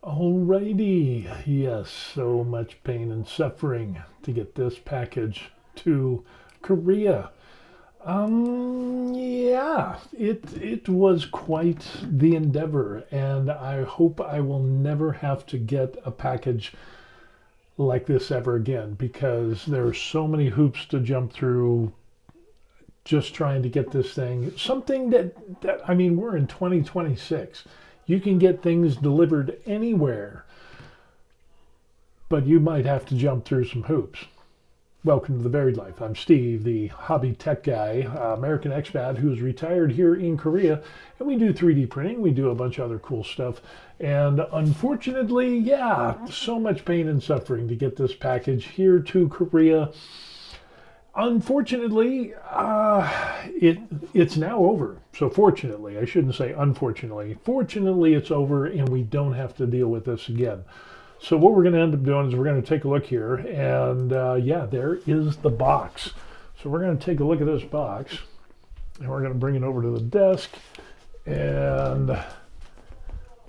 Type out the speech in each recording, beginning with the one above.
Alrighty, yes, so much pain and suffering to get this package to Korea. Yeah, it was quite the endeavor, and I hope I will never have to get a package like this ever again because there are so many hoops to jump through just trying to get this thing. Something that I mean, we're in 2026. You can get things delivered anywhere, but you might have to jump through some hoops. Welcome to the Varied Life. I'm Steve, the hobby tech guy, American expat who's retired here in Korea, and we do 3D printing. We do a bunch of other cool stuff, and unfortunately, yeah, so much pain and suffering to get this package here to Korea. Unfortunately, it's now over. So fortunately, I shouldn't say unfortunately. Fortunately, it's over, and we don't have to deal with this again. So what we're going to end up doing is we're going to take a look here, and yeah, there is the box. So we're going to take a look at this box, and we're going to bring it over to the desk, and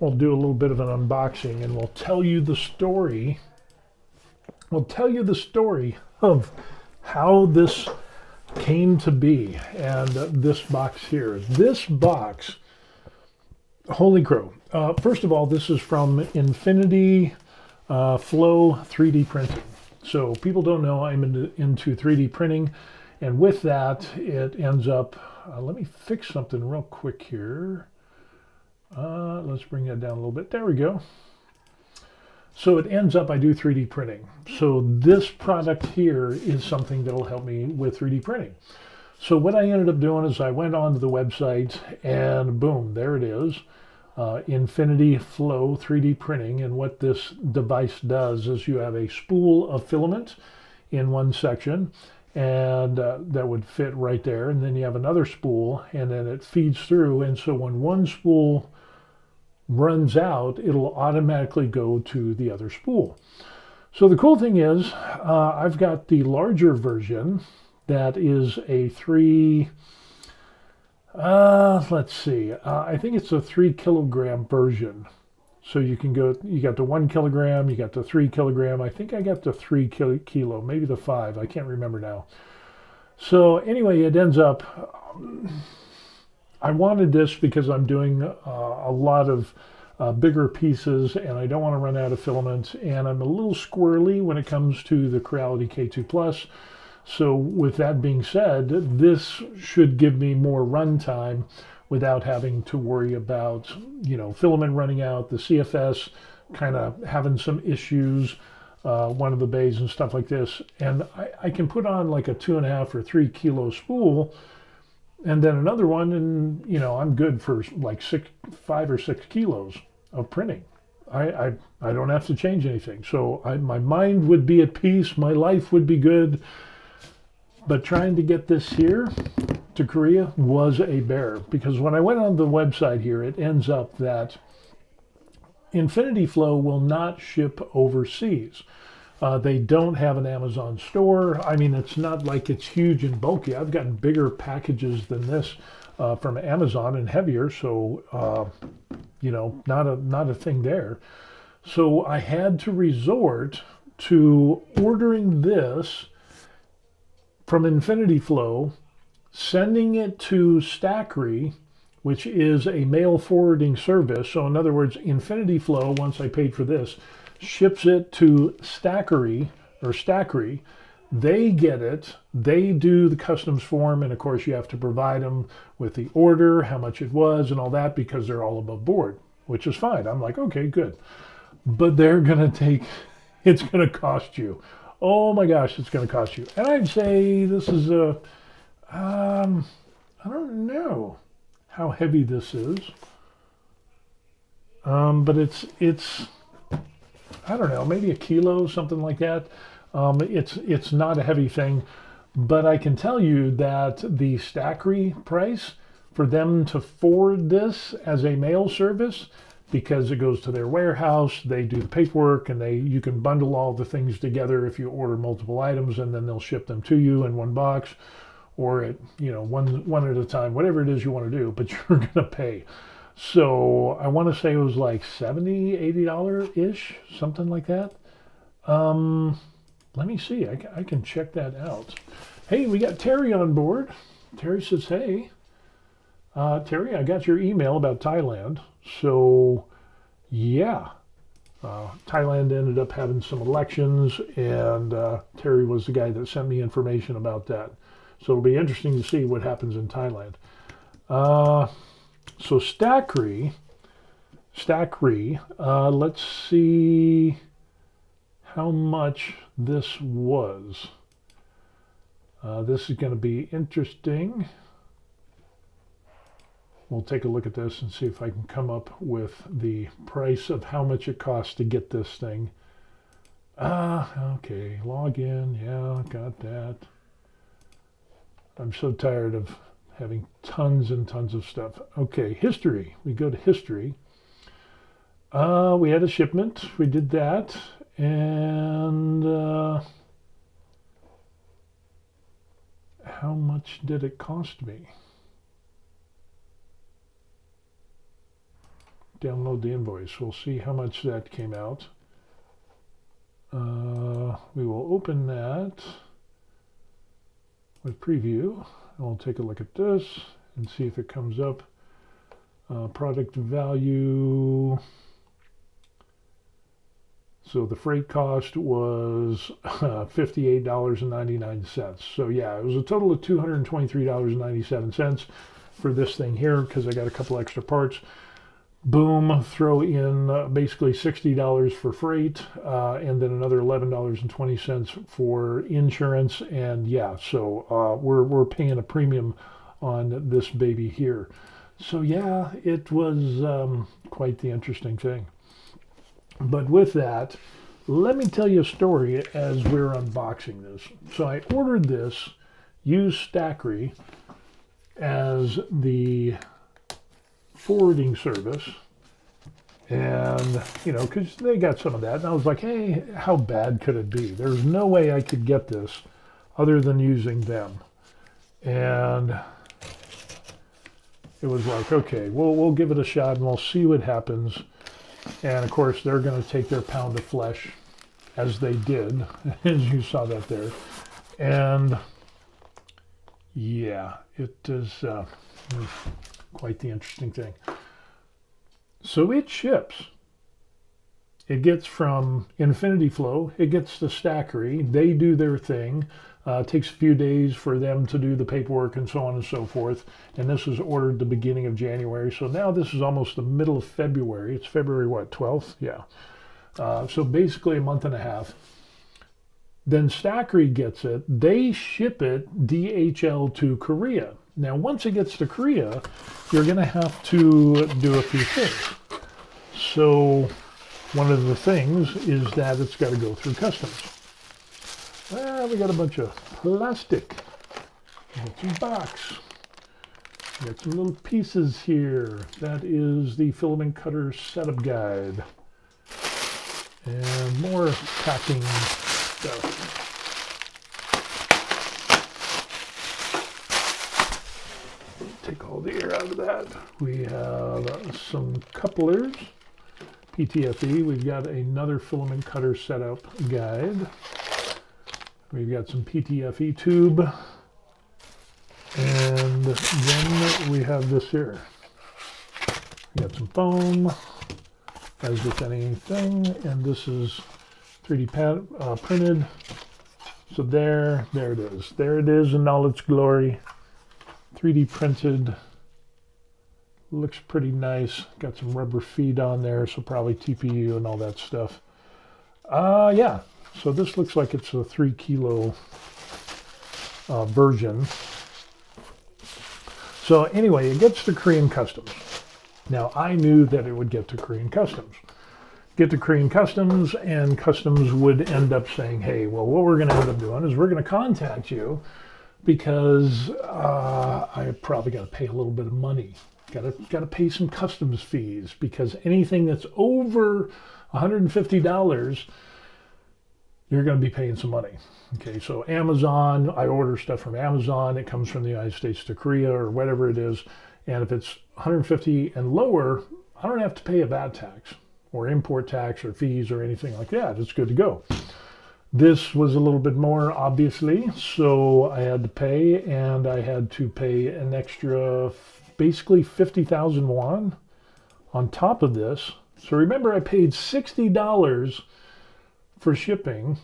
we'll do a little bit of an unboxing, and we'll tell you the story. We'll tell you the story of how this came to be, and this box here. This box, holy crow. First of all, this is from Infinity Flow 3D printing. So people don't know I'm into 3D printing, and with that, it ends up, let me fix something real quick here. Let's bring that down a little bit. There we go. So it ends up I do 3D printing. So this product here is something that'll help me with 3D printing. So what I ended up doing is I went onto the website and boom, there it is. Infinity Flow 3D printing, and what this device does is you have a spool of filament in one section, and that would fit right there, and then you have another spool, and then it feeds through, and so when one spool runs out, it'll automatically go to the other spool. So the cool thing is I've got the larger version that is a let's see, I think it's a 3 kilogram version. So you can go, you got the 1 kilogram, you got the 3 kilogram. I think I got the 3 kilo, maybe the 5, I can't remember now. So anyway, it ends up, I wanted this because I'm doing a lot of bigger pieces, and I don't want to run out of filament, and I'm a little squirrely when it comes to the Creality K2 Plus. So with that being said, this should give me more run time without having to worry about, you know, filament running out, the CFS kind of having some issues, one of the bays and stuff like this. And I can put on like a 2.5 or 3 kilo spool, and then another one, and you know, I'm good for like 5 or 6 kilos of printing. I don't have to change anything. So my mind would be at peace, my life would be good. But trying to get this here to Korea was a bear, because when I went on the website here, it ends up that Infinity Flow will not ship overseas. They don't have an Amazon store. I mean, it's not like it's huge and bulky. I've gotten bigger packages than this from Amazon and heavier, so you know, not a thing there. So I had to resort to ordering this from Infinity Flow, sending it to Stackery, which is a mail forwarding service. So in other words, Infinity Flow, once I paid for this, ships it to Stackery. They get it, they do the customs form, and of course you have to provide them with the order, how much it was, and all that, because they're all above board, which is fine. I'm like, okay, good. But they're gonna take, it's gonna cost you. Oh my gosh, it's going to cost you. And I'd say this is a, I don't know how heavy this is, but it's, I don't know, maybe a kilo, something like that. It's not a heavy thing, but I can tell you that the Stackery price for them to forward this as a mail service, because it goes to their warehouse, they do the paperwork, and you can bundle all the things together if you order multiple items, and then they'll ship them to you in one box, or at, you know, one at a time, whatever it is you want to do, but you're going to pay. So I want to say it was like $70, $80-ish, something like that. Let me see. I can check that out. Hey, we got Terry on board. Terry says, hey, Terry, I got your email about Thailand. So, yeah. Thailand ended up having some elections, and Terry was the guy that sent me information about that. So it'll be interesting to see what happens in Thailand. So Stackry, let's see how much this was. This is going to be interesting. We'll take a look at this and see if I can come up with the price of how much it costs to get this thing. Okay, log in, yeah, got that. I'm so tired of having tons and tons of stuff. Okay, history. We go to history. We had a shipment. We did that. And how much did it cost me? Download the invoice. We'll see how much that came out. We will open that with preview. And we'll take a look at this and see if it comes up. Product value. So the freight cost was $58.99. So yeah, it was a total of $223.97 for this thing here because I got a couple extra parts. Boom, throw in basically $60 for freight and then another $11.20 for insurance. And yeah, so we're paying a premium on this baby here. So yeah, it was quite the interesting thing. But with that, let me tell you a story as we're unboxing this. So I ordered this, used Stackry as the forwarding service, and because they got some of that, and I was like, hey, how bad could it be? There's no way I could get this other than using them. And it was like, okay, we'll give it a shot and we'll see what happens. And of course, they're going to take their pound of flesh, as they did, as you saw that there. And yeah, it is quite the interesting thing. So it ships. It gets from Infinity Flow, it gets to Stackry. They do their thing. It takes a few days for them to do the paperwork and so on and so forth. And this was ordered the beginning of January. So now this is almost the middle of February. It's February, what, 12th? Yeah. So basically a month and a half. Then Stackry gets it. They ship it DHL to Korea. Now, once it gets to Korea, you're going to have to do a few things. So one of the things is that it's got to go through customs. Well, we got a bunch of plastic. We got some box. We got some little pieces here. That is the filament cutter setup guide. And more packing stuff. Take all the air out of that. We have some couplers. PTFE. We've got another filament cutter setup guide. We've got some PTFE tube, and then we have this here. We got some foam, as with anything, and this is 3D printed. So there it is. There it is in all its glory. 3D printed. Looks pretty nice. Got some rubber feet on there, so probably TPU and all that stuff. Yeah. So this looks like it's a 3 kilo version. So anyway, it gets to Korean Customs. Now, I knew that it would get to Korean Customs. Get to Korean Customs, and Customs would end up saying, hey, well, what we're going to end up doing is we're going to contact you because I probably got to pay a little bit of money. Got to pay some customs fees because anything that's over $150, you're going to be paying some money. Okay, so Amazon, I order stuff from Amazon. It comes from the United States to Korea or whatever it is. And if it's 150 and lower, I don't have to pay a VAT tax or import tax or fees or anything like that. It's good to go. This was a little bit more, obviously, so I had to pay, and I had to pay an extra, basically 50,000 won on top of this. So remember, I paid $60 for shipping,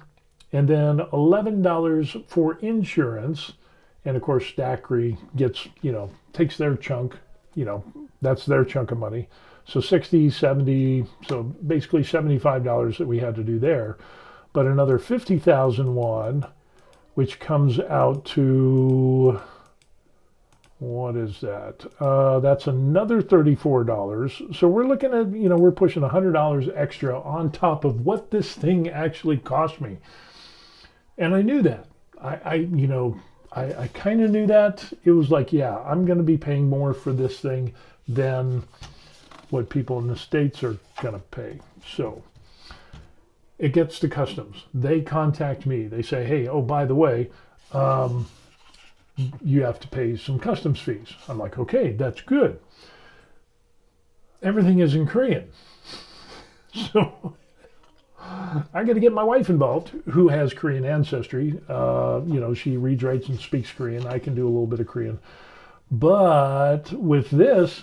and then $11 for insurance, and of course, Stackery gets, takes their chunk, that's their chunk of money. So 60, 70, so basically $75 that we had to do there. But another 50,000 won, which comes out to, what is that? That's another $34. So we're looking at, we're pushing $100 extra on top of what this thing actually cost me. And I knew that. I kind of knew that. It was like, yeah, I'm going to be paying more for this thing than what people in the States are going to pay. So it gets to customs. They contact me. They say, hey, oh, by the way, you have to pay some customs fees. I'm like, okay, that's good. Everything is in Korean. So I got to get my wife involved, who has Korean ancestry. She reads, writes, and speaks Korean. I can do a little bit of Korean. But with this,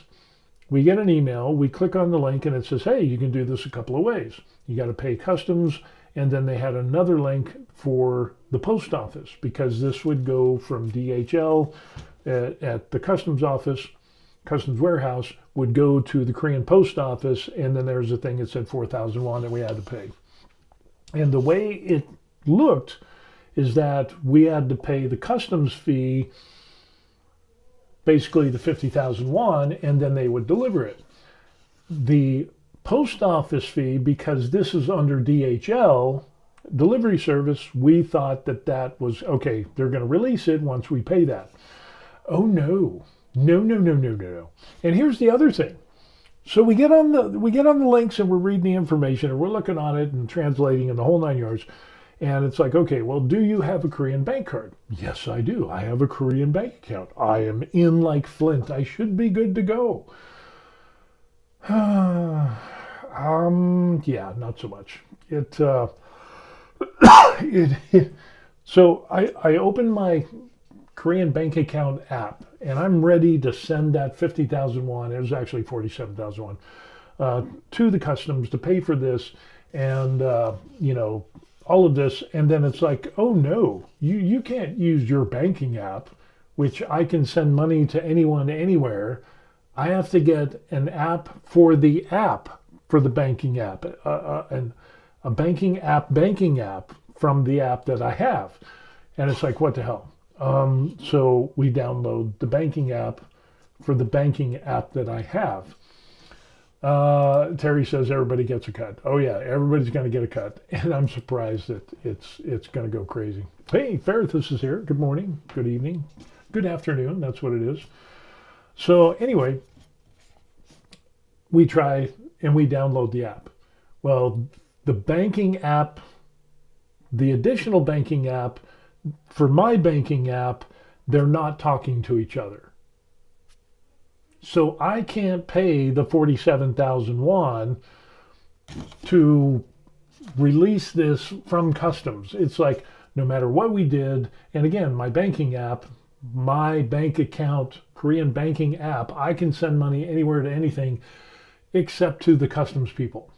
we get an email, we click on the link, and it says, hey, you can do this a couple of ways. You got to pay customs, and then they had another link for the post office, because this would go from DHL at the customs office, customs warehouse, would go to the Korean post office, and then there's a thing that said 4,000 won that we had to pay. And the way it looked is that we had to pay the customs fee, basically the 50,000 won, and then they would deliver it. The post office fee, because this is under DHL delivery service, we thought that was okay. They're going to release it once we pay that. Oh no. And here's the other thing. So we get on the links, and we're reading the information, and we're looking on it and translating and the whole 9 yards. And it's like, okay, well, do you have a Korean bank card? Yes, I do. I have a Korean bank account. I am in like Flint. I should be good to go. Yeah, not so much. So I opened my Korean bank account app, and I'm ready to send that 50,000 won. It was actually 47,000 won to the customs to pay for this, and all of this. And then it's like, oh no, you can't use your banking app, which I can send money to anyone anywhere. I have to get an app for the banking app, and a banking app from the app that I have. And it's like, what the hell? So we download the banking app for the banking app that I have. Terry says everybody gets a cut. Oh yeah, everybody's going to get a cut, and I'm surprised that it's going to go crazy. Hey, Ferrithus is here. Good morning, good evening, good afternoon. That's what it is. So anyway, we try and we download the app. Well, the banking app, the additional banking app for my banking app, they're not talking to each other. So I can't pay the 47,000 won to release this from customs. It's like, no matter what we did, and again, my banking app, my bank account, Korean banking app, I can send money anywhere to anything except to the customs people.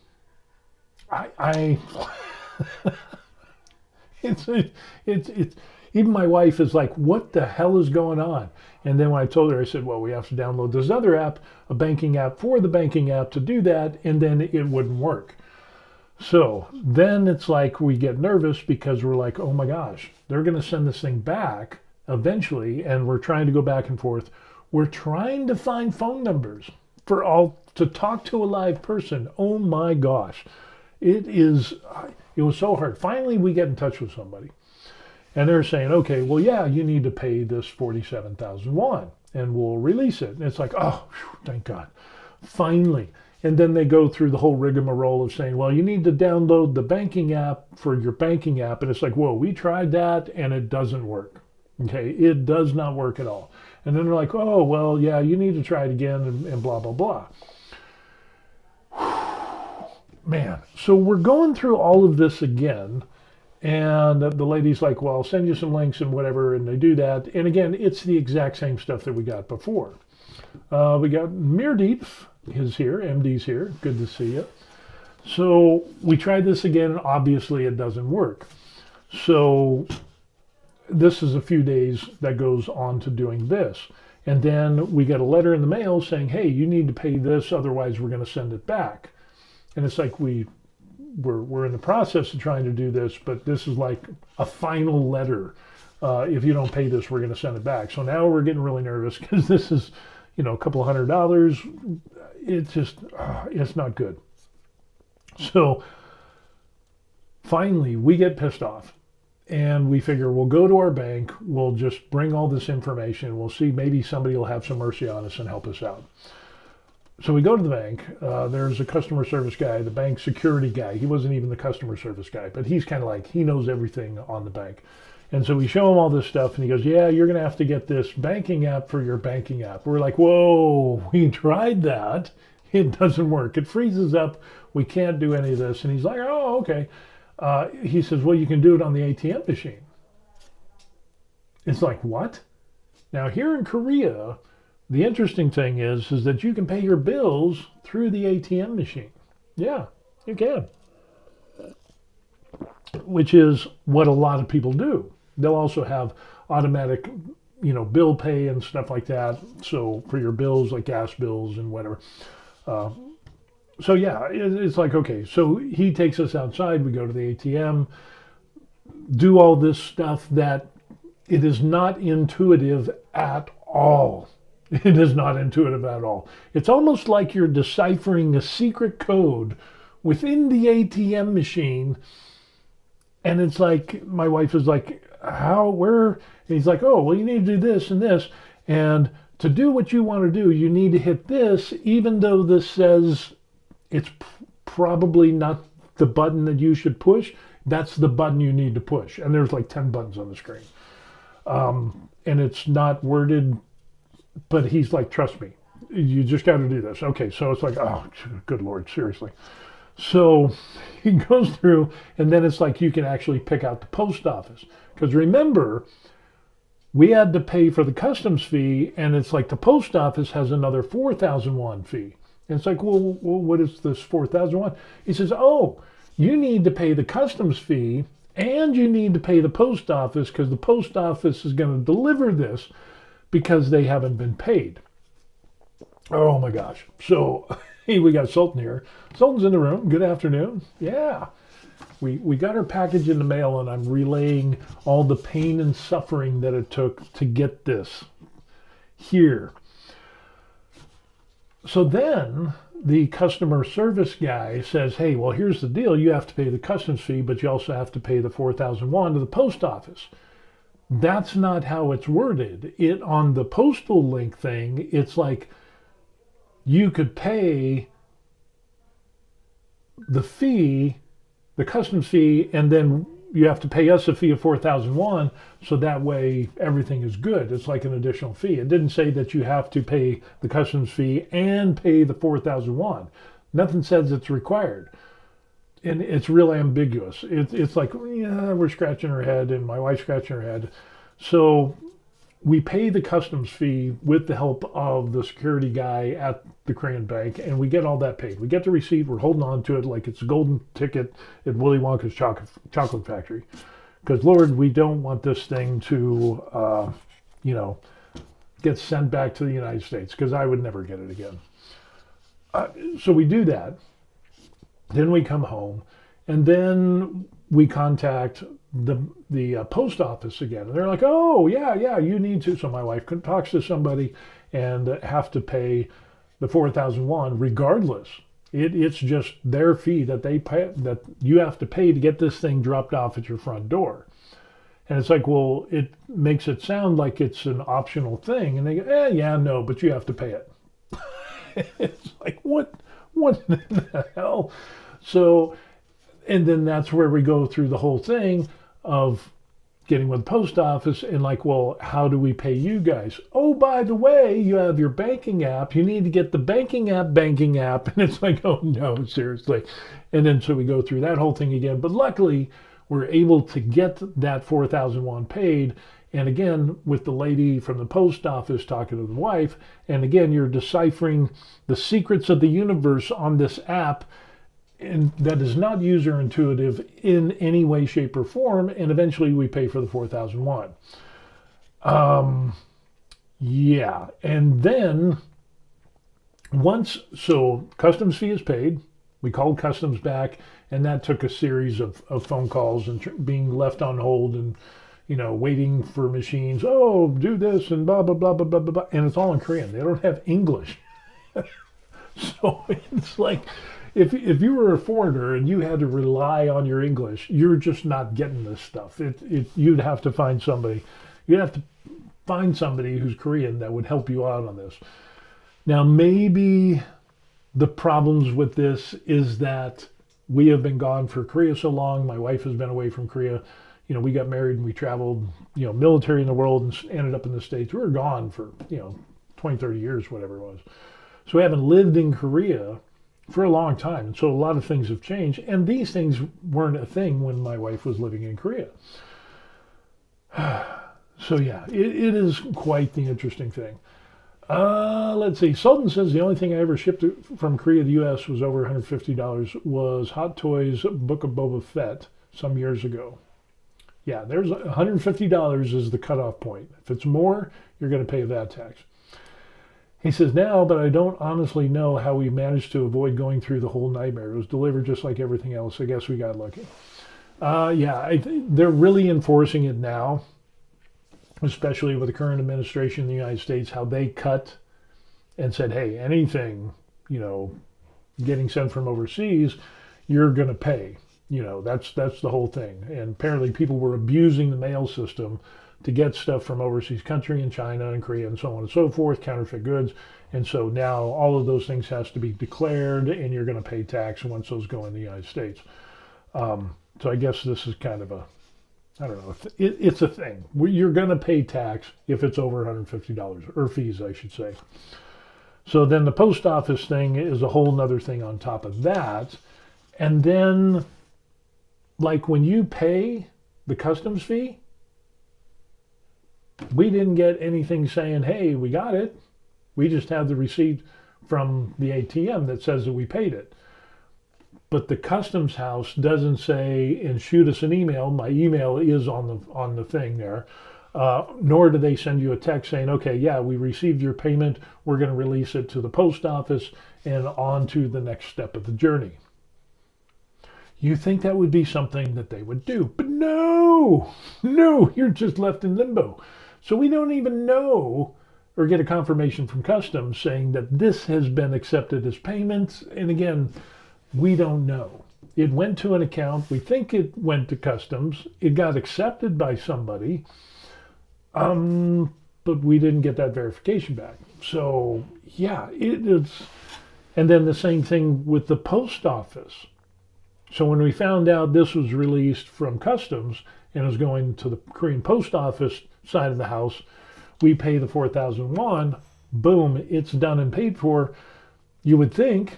It's even my wife is like, what the hell is going on? And then when I told her, I said, well, we have to download this other app, a banking app for the banking app to do that, and then it wouldn't work. So then it's like we get nervous because we're like, oh my gosh, they're going to send this thing back eventually, and we're trying to go back and forth. We're trying to find phone numbers to talk to a live person. Oh my gosh. It was so hard. Finally, we get in touch with somebody. And they're saying, okay, well, yeah, you need to pay this 47,000 won, and we'll release it. And it's like, oh, thank God. Finally. And then they go through the whole rigmarole of saying, well, you need to download the banking app for your banking app. And it's like, whoa, we tried that, and it doesn't work. Okay, it does not work at all. And then they're like, oh, well, yeah, you need to try it again and blah, blah, blah. Man, so we're going through all of this again. And the lady's like, well, I'll send you some links and whatever. And they do that. And again, it's the exact same stuff that we got before. We got Mirdeep is here. MD's here. Good to see you. So we tried this again. And obviously, it doesn't work. So this is a few days that goes on to doing this. And then we get a letter in the mail saying, hey, you need to pay this. Otherwise, we're going to send it back. And it's like we're in the process of trying to do this, but this is like a final letter. If you don't pay this, we're going to send it back. So now we're getting really nervous because this is, a couple of $100. It's just, it's not good. So finally, we get pissed off. And we figure we'll go to our bank. We'll just bring all this information. We'll see maybe somebody will have some mercy on us and help us out. So we go to the bank. There's a customer service guy, the bank security guy. He wasn't even the customer service guy, but he's kind of like, he knows everything on the bank. And so we show him all this stuff, and he goes, yeah, you're going to have to get this banking app for your banking app. We're like, whoa, we tried that. It doesn't work. It freezes up. We can't do any of this. And he's like, oh, okay. He says, well, you can do it on the ATM machine. It's like, what? Now, here in Korea, the interesting thing is that you can pay your bills through the ATM machine. Yeah, you can. Which is what a lot of people do. They'll also have automatic, bill pay and stuff like that. So for your bills, like gas bills and whatever. So yeah, it's like, okay, so he takes us outside, we go to the ATM, do all this stuff that it is not intuitive at all. It is not intuitive at all. It's almost like you're deciphering a secret code within the ATM machine. And it's like, my wife is like, how, where? And he's like, oh, well, you need to do this and this. And to do what you want to do, you need to hit this, even though this says it's probably not the button that you should push. That's the button you need to push. And there's like 10 buttons on the screen. And it's not worded, but he's like, trust me, you just got to do this. Okay, so it's like, oh, good Lord, seriously. So he goes through, and then it's like you can actually pick out the post office. Because remember, we had to pay for the customs fee, and it's like the post office has another 4,000 won fee. And it's like, well, what is this 4,000 won? He says, oh, you need to pay the customs fee, and you need to pay the post office because the post office is going to deliver this because they haven't been paid. Oh my gosh. So hey, we got Sultan here. Sultan's in the room. Good afternoon. Yeah. We got our package in the mail, and I'm relaying all the pain and suffering that it took to get this here. So then the customer service guy says, hey, well, here's the deal. You have to pay the customs fee, but you also have to pay the 4,000 won to the post office. That's not how it's worded. It on the postal link thing, it's like you could pay the fee, the customs fee, and then you have to pay us a fee of 4,000 won, so that way everything is good. It's like an additional fee. It didn't say that you have to pay the customs fee and pay the 4,000 won. Nothing says it's required. And it's real ambiguous. It's like, yeah, we're scratching our head, and my wife's scratching her head. So we pay the customs fee with the help of the security guy at the Korean bank, and we get all that paid. We get the receipt. We're holding on to it like it's a golden ticket at Willy Wonka's chocolate factory. Because, Lord, we don't want this thing to, get sent back to the United States, because I would never get it again. So we do that. Then we come home, and then we contact the post office again. And they're like, oh, yeah, you need to. So my wife talks to somebody and have to pay the 4,000 won regardless. It's just their fee that they pay, that you have to pay to get this thing dropped off at your front door. And it's like, well, it makes it sound like it's an optional thing. And they go, yeah, no, but you have to pay it. It's like, what in the hell? So, and then that's where we go through the whole thing of, getting with the post office and like, well, how do we pay you guys? Oh, by the way, you have your banking app. You need to get the banking app. And it's like, oh no, seriously. And then so we go through that whole thing again. But luckily, we're able to get that 4,000 won paid. And again, with the lady from the post office talking to the wife, and again, you're deciphering the secrets of the universe on this app, and that is not user intuitive in any way, shape, or form. And eventually, we pay for the 4,000 won. Yeah, and then so customs fee is paid. We called customs back, and that took a series of phone calls and being left on hold and, waiting for machines. Oh, do this and blah, blah, blah, blah, blah, blah, blah. And it's all in Korean. They don't have English. So it's like, if you were a foreigner and you had to rely on your English, you're just not getting this stuff. You'd have to find somebody. You'd have to find somebody who's Korean that would help you out on this. Now, maybe the problems with this is that we have been gone for Korea so long. My wife has been away from Korea. We got married and we traveled, military in the world and ended up in the States. We were gone for, 20, 30 years, whatever it was. So we haven't lived in Korea for a long time. And so a lot of things have changed. And these things weren't a thing when my wife was living in Korea. So yeah, it is quite the interesting thing. Let's see. Sultan says the only thing I ever shipped from Korea to the U.S. was over $150 was Hot Toys Book of Boba Fett some years ago. Yeah, there's $150 is the cutoff point. If it's more, you're going to pay that tax. He says now, but I don't honestly know how we managed to avoid going through the whole nightmare. It was delivered just like everything else. I guess we got lucky. They're really enforcing it now, especially with the current administration in the United States, how they cut and said, hey, anything, getting sent from overseas, you're going to pay. That's the whole thing. And apparently people were abusing the mail system to get stuff from overseas country and China and Korea and so on and so forth, counterfeit goods. And so now all of those things has to be declared and you're going to pay tax once those go in the United States. So I guess this is kind of I don't know, it's a thing. You're going to pay tax if it's over $150, or fees, I should say. So then the post office thing is a whole nother thing on top of that. And then, like when you pay the customs fee, we didn't get anything saying, hey, we got it. We just have the receipt from the ATM that says that we paid it. But the customs house doesn't say and shoot us an email. My email is on the thing there. Nor do they send you a text saying, okay, yeah, we received your payment. We're going to release it to the post office and on to the next step of the journey. You think that would be something that they would do. But no, you're just left in limbo. So we don't even know or get a confirmation from customs saying that this has been accepted as payment. And again, we don't know. It went to an account. We think it went to customs. It got accepted by somebody. But we didn't get that verification back. So yeah, it's, and then the same thing with the post office. So when we found out this was released from customs and was going to the Korean post office side of the house, we pay the 4,000 won. Boom, it's done and paid for. You would think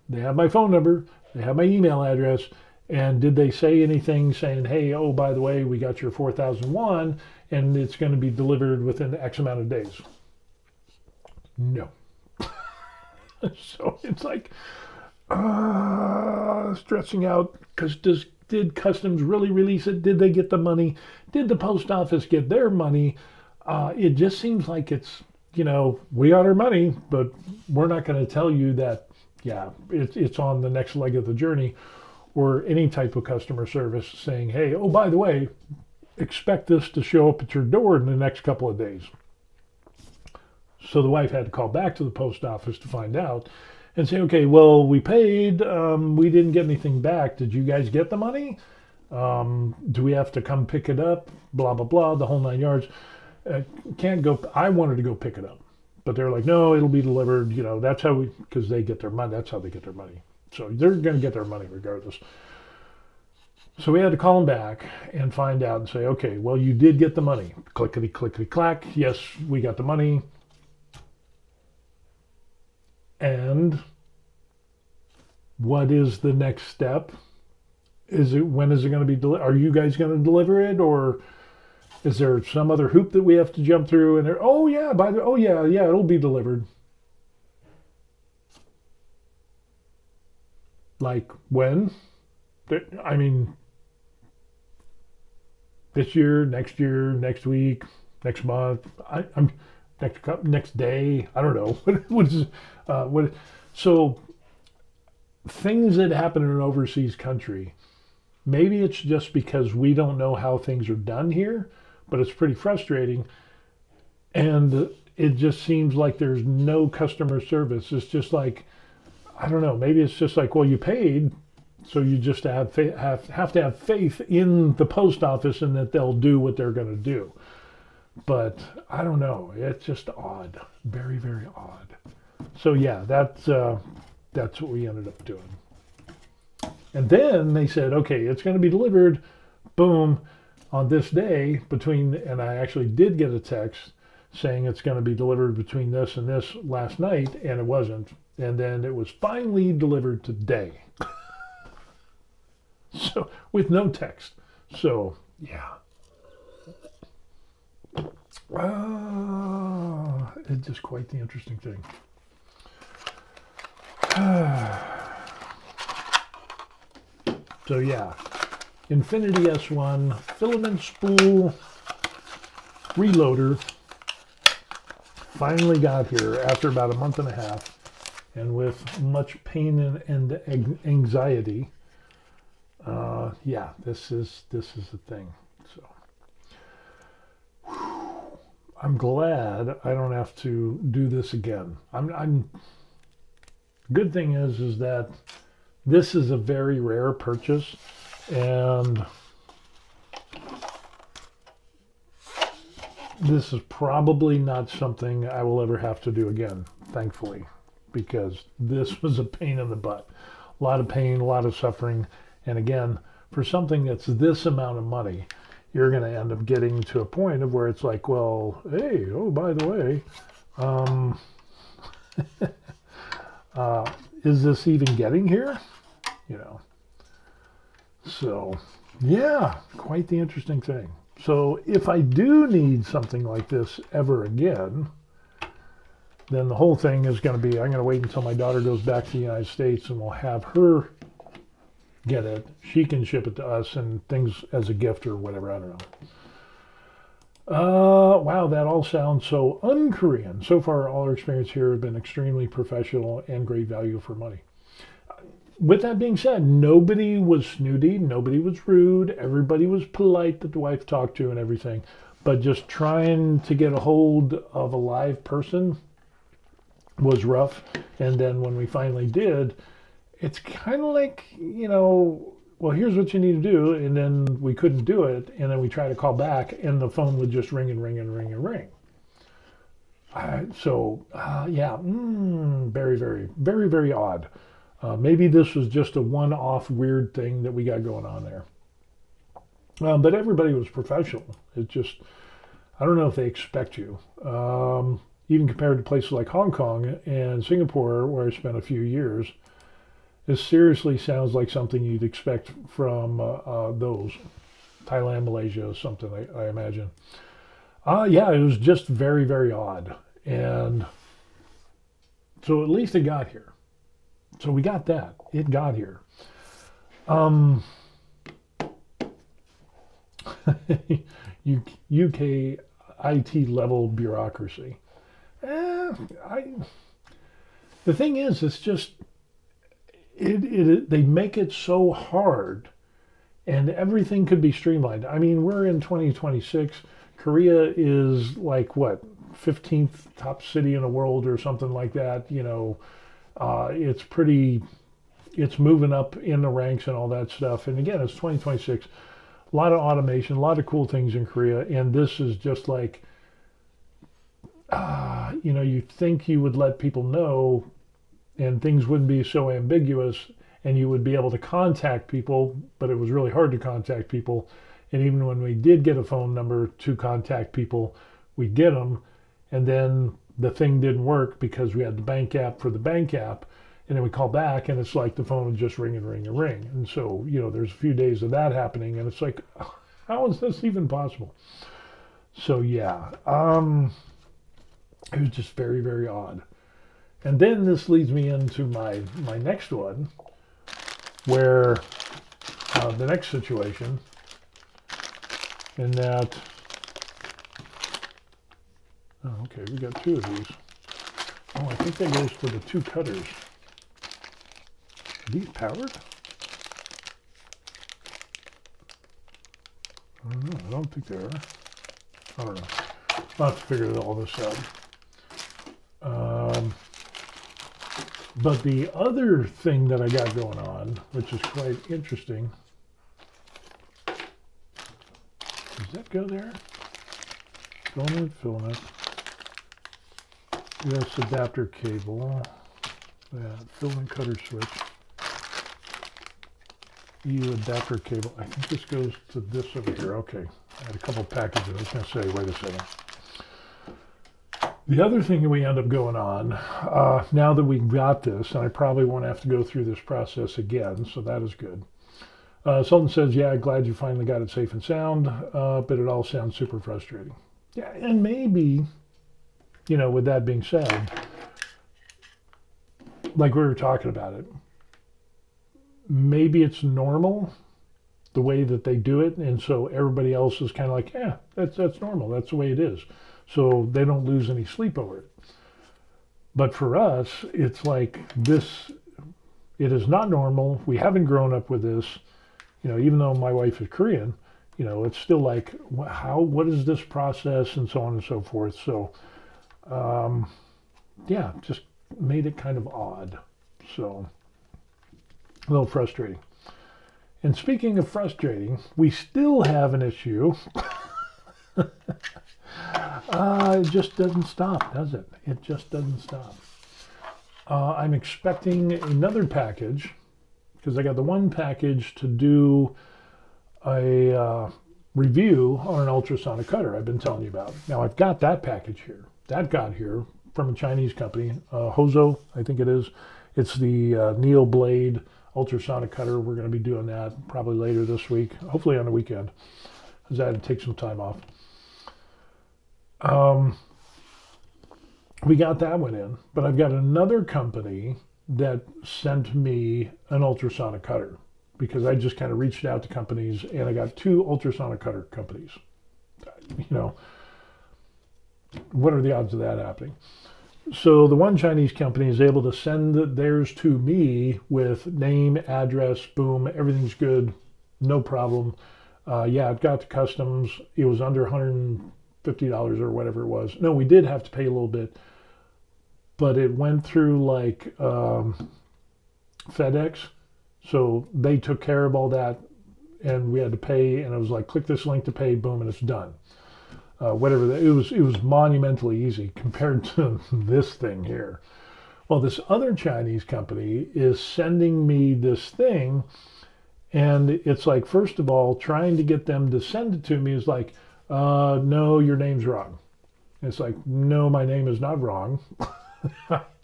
they have my phone number, they have my email address, and did they say anything saying, hey, oh, by the way, we got your 4,000 won and it's going to be delivered within X amount of days? No. So it's like, stressing out because did customs really release it? Did they get the money? Did the post office get their money? It just seems like it's, we got our money, but we're not going to tell you that, yeah, it's on the next leg of the journey, or any type of customer service saying, hey, oh, by the way, expect this to show up at your door in the next couple of days. So the wife had to call back to the post office to find out and say, okay, well, we paid, we didn't get anything back. Did you guys get the money? Do we have to come pick it up? Blah, blah, blah, the whole 9 yards. Can't go. I wanted to go pick it up, but they're like, no, it'll be delivered. That's how because they get their money. That's how they get their money. So they're going to get their money regardless. So we had to call them back and find out and say, okay, well, you did get the money. Clickety, clickety, clack. Yes, we got the money. And what is the next step? When is it going to be delivered? Are you guys going to deliver it, or is there some other hoop that we have to jump through? And oh yeah, it'll be delivered. Like when? I mean, this year, next week, next month. I'm next day. I don't know. What is what? So things that happen in an overseas country. Maybe it's just because we don't know how things are done here, but it's pretty frustrating. And it just seems like there's no customer service. It's just like, I don't know, maybe it's just like, well, you paid, so you just have to have faith in the post office and that they'll do what they're going to do. But I don't know. It's just odd. Very, very odd. So yeah, that's what we ended up doing. And then they said, okay, it's going to be delivered, boom, on this day and I actually did get a text saying it's going to be delivered between this and this last night, and it wasn't. And then it was finally delivered today. So, with no text. So, yeah. It's just quite the interesting thing. So yeah, Infinity S1 filament spool reloader finally got here after about a month and a half, and with much pain and anxiety. Yeah, this is the thing. So I'm glad I don't have to do this again. Good thing is that this is a very rare purchase, and this is probably not something I will ever have to do again, thankfully, because this was a pain in the butt. A lot of pain, a lot of suffering, and again, for something that's this amount of money, you're going to end up getting to a point of where it's like, well, hey, oh, by the way, is this even getting here? You know, so yeah, quite the interesting thing. So if I do need something like this ever again, then the whole thing is going to be, I'm going to wait until my daughter goes back to the United States and we'll have her get it. She can ship it to us and things as a gift or whatever. I don't know. Wow, that all sounds so un-Korean. So far, all our experience here has been extremely professional and great value for money. With that being said, nobody was snooty, nobody was rude, everybody was polite that the wife talked to and everything, but just trying to get a hold of a live person was rough. And then when we finally did, it's kind of like, well, here's what you need to do, and then we couldn't do it, and then we try to call back, and the phone would just ring and ring and ring and ring. Yeah, very, very, very, very odd. Maybe this was just a one-off weird thing that we got going on there. But everybody was professional. It just, I don't know if they expect you. Even compared to places like Hong Kong and Singapore, where I spent a few years, this seriously sounds like something you'd expect from those. Thailand, Malaysia, something, I imagine. Yeah, it was just very, very odd. And so at least it got here. So we got that. It got here. UK IT level bureaucracy. The thing is, it's just, they make it so hard, and everything could be streamlined. I mean, we're in 2026. Korea is like, what, 15th top city in the world or something like that, it's moving up in the ranks and all that stuff. And again, it's 2026. A lot of automation, a lot of cool things in Korea. And this is just like, you think you would let people know and things wouldn't be so ambiguous. and you would be able to contact people, but it was really hard to contact people. And even when we did get a phone number to contact people, we'd get them, and then the thing didn't work because we had the bank app for the bank app. And then we call back, and it's like the phone would just ring and ring and ring. And so, there's a few days of that happening, and it's like, how is this even possible? So, yeah, it was just very, very odd. And then this leads me into my next one, where the next situation, in that, oh, okay, we got two of these. Oh, I think that goes for the two cutters. Are these powered? I don't know. I don't think they are. I don't know. I'll have to figure all this out. But the other thing that I got going on, which is quite interesting, does that go there? Filament, filament. Yes, adapter cable. Yeah, filament cutter switch. EU adapter cable. I think this goes to this over here. Okay. I had a couple packages. I was going to say, wait a second. The other thing that we end up going on, now that we got this, and I probably won't have to go through this process again, so that is good. Someone says, yeah, glad you finally got it safe and sound, but it all sounds super frustrating. Yeah, and maybe, with that being said, like we were talking about it, maybe it's normal the way that they do it, and so everybody else is kind of like, yeah, that's normal. That's the way it is. So they don't lose any sleep over it. But for us, it's like this, it is not normal. We haven't grown up with this. Even though my wife is Korean, it's still like, what is this process, and so on and so forth. So, yeah, just made it kind of odd. So, a little frustrating. And speaking of frustrating, we still have an issue. It just doesn't stop, does it? It just doesn't stop. I'm expecting another package, because I got the one package to do a review on an ultrasonic cutter I've been telling you about. Now, I've got that package here. That got here from a Chinese company, Hozo, I think it is. It's the Neo Blade ultrasonic cutter. We're going to be doing that probably later this week, hopefully on the weekend, because I had to take some time off. We got that one in, but I've got another company that sent me an ultrasonic cutter, because I just kind of reached out to companies, and I got two ultrasonic cutter companies. What are the odds of that happening? So the one Chinese company is able to send theirs to me with name, address, boom, everything's good, no problem. Yeah, it got to customs. It was under $150 or whatever it was. No, we did have to pay a little bit, but it went through like FedEx. So they took care of all that, and we had to pay, and it was like, click this link to pay, boom, and it's done. It was monumentally easy compared to this thing here. Well, this other Chinese company is sending me this thing, and it's like, first of all, trying to get them to send it to me is like, no, your name's wrong. And it's like, no, my name is not wrong.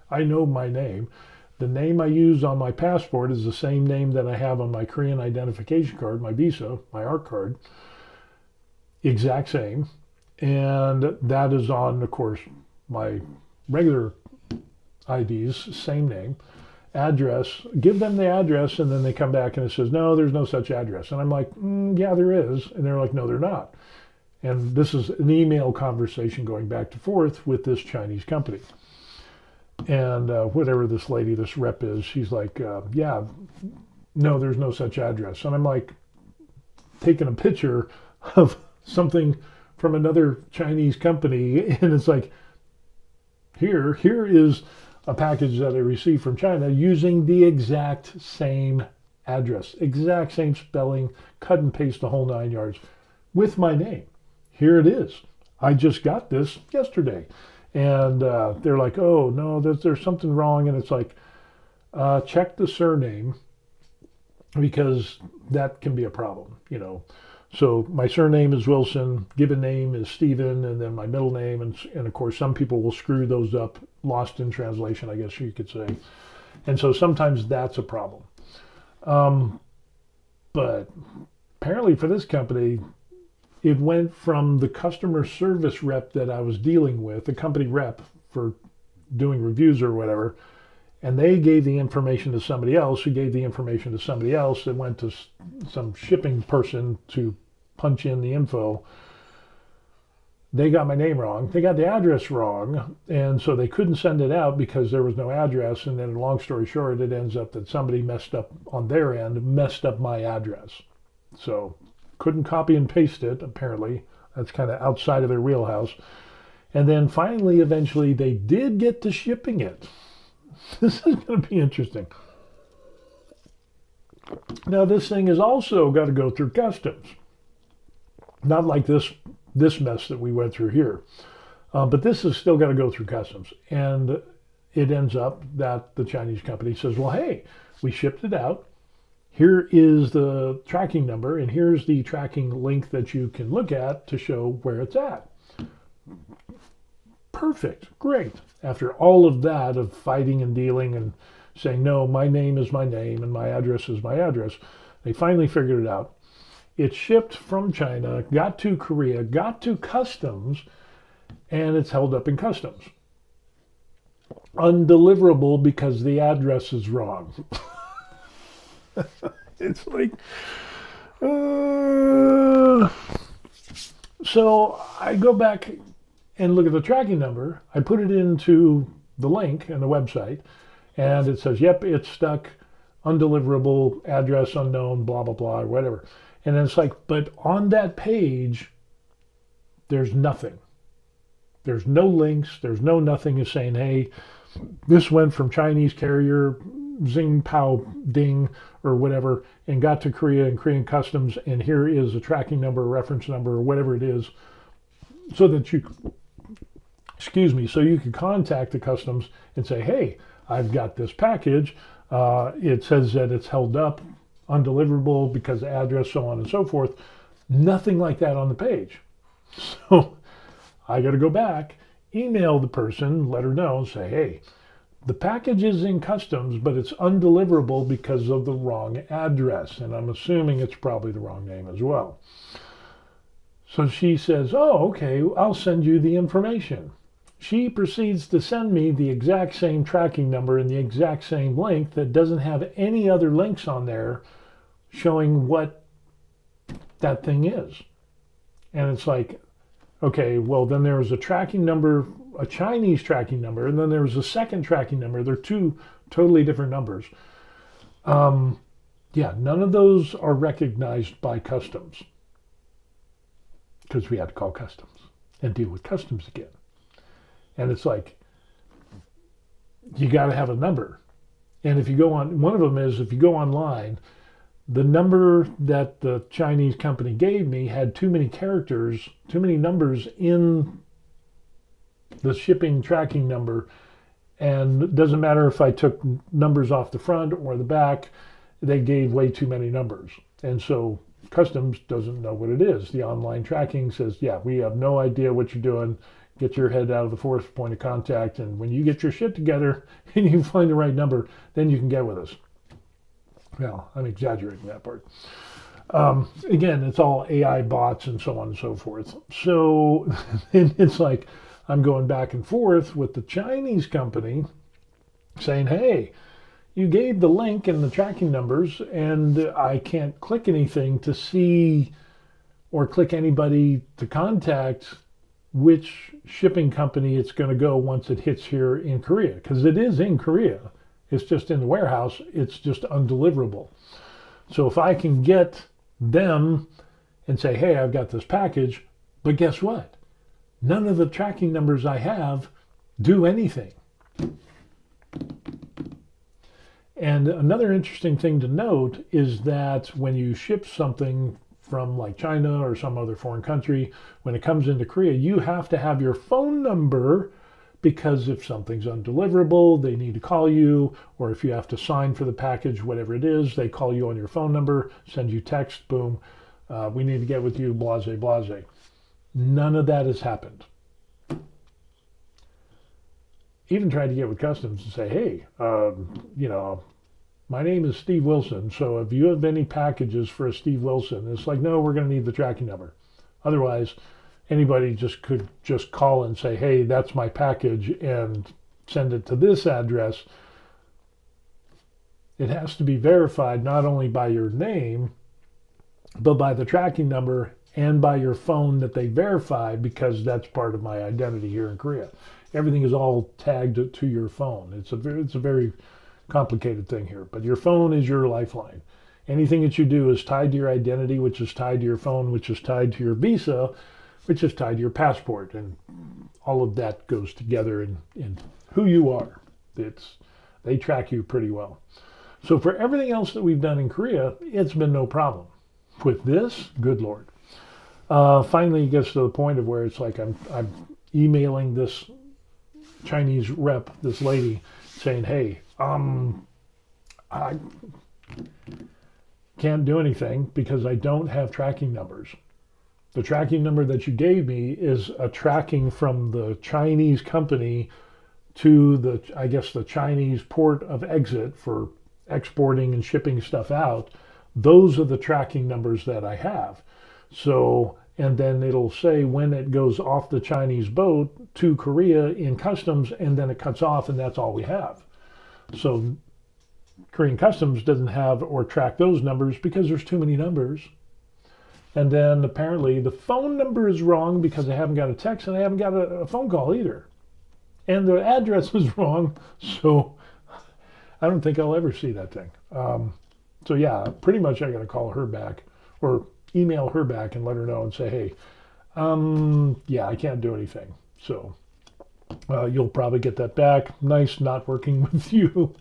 I know my name. The name I use on my passport is the same name that I have on my Korean identification card, my visa, my ARC card. Exact same. And that is on, of course, my regular IDs, same name, address. Give them the address, and then they come back and it says, no, there's no such address. And I'm like, yeah, there is. And they're like, no, they're not. And this is an email conversation going back and forth with this Chinese company. And whatever this lady, this rep is, she's like, yeah, no, there's no such address. And I'm like, taking a picture of something from another Chinese company, and it's like, here is a package that I received from China using the exact same address, exact same spelling, cut and paste the whole 9 yards with my name. Here it is. I just got this yesterday. And they're like, oh, no, there's something wrong. And it's like, check the surname because that can be a problem, So my surname is Wilson, given name is Stephen, and then my middle name, and of course some people will screw those up, lost in translation, I guess you could say. And so sometimes that's a problem. But apparently for this company, it went from the customer service rep that I was dealing with, the company rep for doing reviews or whatever, and they gave the information to somebody else who gave the information to somebody else that went to some shipping person to punch in the info. They got my name wrong. They got the address wrong. And so they couldn't send it out because there was no address. And then long story short, it ends up that somebody messed up on their end, messed up my address. So couldn't copy and paste it, apparently. That's kind of outside of their wheelhouse. And then finally, eventually, they did get to shipping it. This is going to be interesting. Now, this thing has also got to go through customs. Not like this mess that we went through here. But this has still got to go through customs. And it ends up that the Chinese company says, well, hey, we shipped it out. Here is the tracking number, and here's the tracking link that you can look at to show where it's at. Perfect. Great. After all of that of fighting and dealing and saying, no, my name is my name and my address is my address, they finally figured it out. It shipped from China, got to Korea, got to customs, and it's held up in customs. Undeliverable because the address is wrong. It's like, so I go back and look at the tracking number. I put it into the link in the website, and it says, yep, it's stuck, undeliverable, address unknown, blah, blah, blah, or whatever. And then it's like, but on that page, there's nothing. There's no links. There's no nothing. Is saying, hey, this went from Chinese carrier, Zing Pow Ding, or whatever, and got to Korea and Korean customs, and here is a tracking number, a reference number, or whatever it is, so that you, so you could contact the customs and say, hey, I've got this package. It says that it's held up, undeliverable because of address, so on and so forth. Nothing like that on the page. So I got to go back, email the person, let her know, say, hey, the package is in customs, but it's undeliverable because of the wrong address. And I'm assuming it's probably the wrong name as well. So she says, oh, okay, I'll send you the information. She proceeds to send me the exact same tracking number and the exact same link that doesn't have any other links on there showing what that thing is. And it's like, okay, well, then there was a tracking number, a Chinese tracking number, and then there was a second tracking number. They're two totally different numbers. Yeah, none of those are recognized by customs because we had to call customs and deal with customs again. And it's like, you got to have a number. And if you go on, one of them is if you go online, the number that the Chinese company gave me had too many characters, too many numbers in the shipping tracking number. And it doesn't matter if I took numbers off the front or the back, they gave way too many numbers. And so customs doesn't know what it is. The online tracking says, yeah, we have no idea what you're doing. Get your head out of the first point of contact. And when you get your shit together and you find the right number, then you can get with us. Well, I'm exaggerating that part. Again, it's all AI bots and so on and so forth. So it's like I'm going back and forth with the Chinese company saying, hey, you gave the link and the tracking numbers, and I can't click anything to see or click anybody to contact which shipping company it's going to go once it hits here in Korea, because it is in Korea. It's just in the warehouse. It's just undeliverable. So if I can get them and say, hey, I've got this package, but guess what? None of the tracking numbers I have do anything. And another interesting thing to note is that when you ship something from like China or some other foreign country, when it comes into Korea, you have to have your phone number because if something's undeliverable, they need to call you, or if you have to sign for the package, whatever it is, they call you on your phone number, send you text, boom, we need to get with you, blase, blase. None of that has happened. Even tried to get with customs and say, hey, my name is Steve Wilson, so if you have any packages for a Steve Wilson, it's like, no, we're going to need the tracking number. Otherwise, anybody could just call and say, hey, that's my package, and send it to this address. It has to be verified not only by your name, but by the tracking number and by your phone that they verify, because that's part of my identity here in Korea. Everything is all tagged to your phone. It's a very complicated thing here, but your phone is your lifeline. Anything that you do is tied to your identity, which is tied to your phone, which is tied to your visa, which is tied to your passport, and all of that goes together in who you are. They track you pretty well. So for everything else that we've done in Korea, it's been no problem. With this, good Lord. Finally, it gets to the point of where it's like I'm emailing this Chinese rep, this lady, saying, hey, I can't do anything because I don't have tracking numbers. The tracking number that you gave me is a tracking from the Chinese company to the Chinese port of exit for exporting and shipping stuff out. Those are the tracking numbers that I have. So, and then it'll say when it goes off the Chinese boat to Korea in customs, and then it cuts off, and that's all we have. So Korean customs doesn't have or track those numbers because there's too many numbers. And then apparently the phone number is wrong because I haven't got a text and I haven't got a phone call either. And the address is wrong, so I don't think I'll ever see that thing. So yeah, pretty much I got to call her back or email her back and let her know and say, hey, yeah, I can't do anything. So you'll probably get that back. Nice not working with you.